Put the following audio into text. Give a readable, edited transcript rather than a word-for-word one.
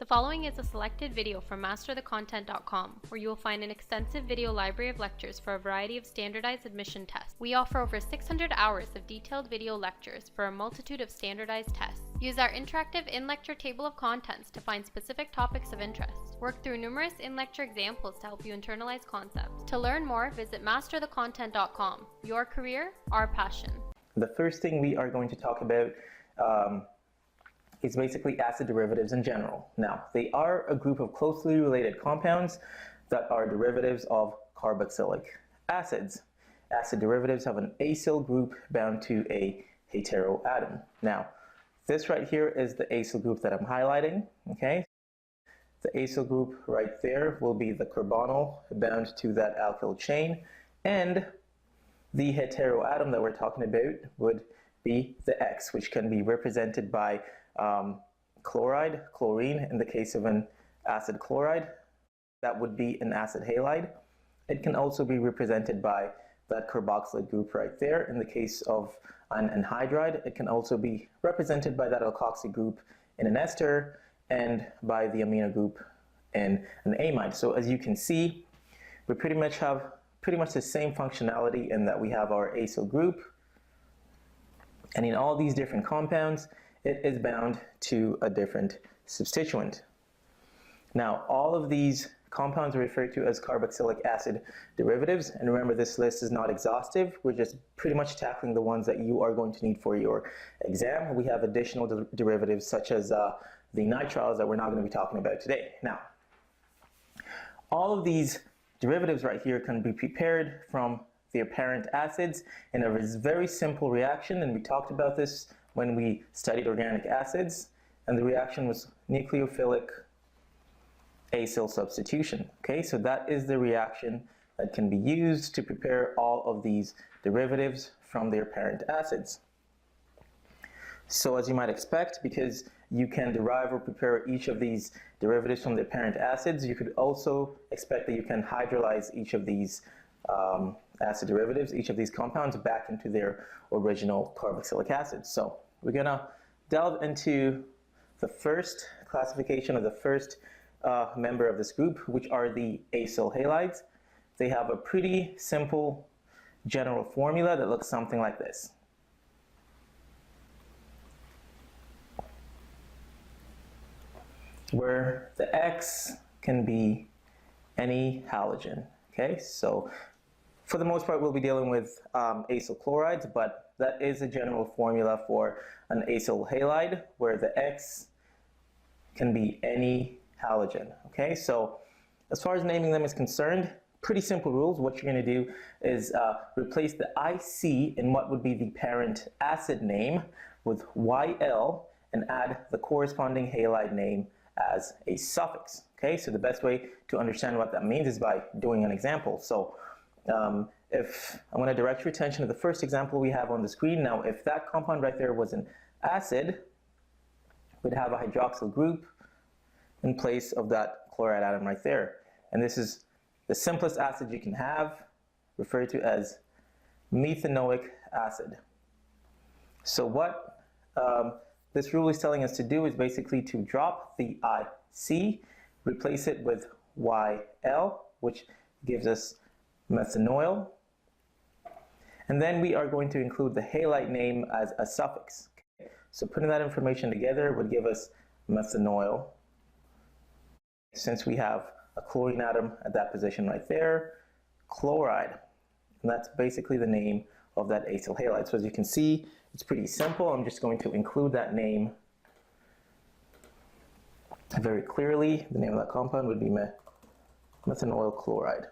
The following is a selected video from masterthecontent.com, where you will find an extensive video library of lectures for a variety of standardized admission tests. We offer over 600 hours of detailed video lectures for a multitude of standardized tests. Use our interactive in-lecture table of contents to find specific topics of interest. Work through numerous in-lecture examples to help you internalize concepts. To learn more, visit masterthecontent.com. Your career, our passion. The first thing we are going to talk about is basically acid derivatives in general. Now, they are a group of closely related compounds that are derivatives of carboxylic acids. Acid derivatives have an acyl group bound to a heteroatom. Now, this right here is the acyl group that I'm highlighting, okay? The acyl group right there will be the carbonyl bound to that alkyl chain, and the heteroatom that we're talking about would be the X, which can be represented by chloride, chlorine. In the case of an acid chloride, that would be an acid halide. It can also be represented by that carboxylic group right there. In the case of an anhydride, it can also be represented by that alkoxy group in an ester and by the amino group in an amide. So as you can see, we pretty much have the same functionality in that we have our acyl group, and in all these different compounds, it is bound to a different substituent. Now, all of these compounds are referred to as carboxylic acid derivatives, and remember, this list is not exhaustive. We're just pretty much tackling the ones that you are going to need for your exam. We have additional derivatives such as the nitriles that we're not going to be talking about today. Now, all of these derivatives right here can be prepared from their parent acids in a very simple reaction, and we talked about this when we studied organic acids, and the reaction was nucleophilic acyl substitution. Okay, so that is the reaction that can be used to prepare all of these derivatives from their parent acids. So as you might expect, because you can derive or prepare each of these derivatives from their parent acids, you could also expect that you can hydrolyze each of these acid derivatives, each of these compounds, back into their original carboxylic acid. So we're going to delve into the first classification of the first member of this group, which are the acyl halides. They have a pretty simple general formula that looks something like this. Where the X can be any halogen. Okay, so for the most part, we'll be dealing with acyl chlorides, but that is a general formula for an acyl halide, where the X can be any halogen. Okay, so as far as naming them is concerned, pretty simple rules. What you're going to do is replace the IC in what would be the parent acid name with YL and add the corresponding halide name as a suffix. Okay, so the best way to understand what that means is by doing an example. So if I want to direct your attention to the first example we have on the screen. Now, if that compound right there was an acid, we'd have a hydroxyl group in place of that chloride atom right there. And this is the simplest acid you can have, referred to as methanoic acid. So what this rule is telling us to do is basically to drop the IC, replace it with YL, which gives us methanoyl, and then we are going to include the halide name as a suffix. Okay. So putting that information together would give us methanoyl. Since we have a chlorine atom at that position right there, chloride, and that's basically the name of that acyl halide. So as you can see, it's pretty simple. I'm just going to include that name very clearly. The name of that compound would be methanoyl chloride.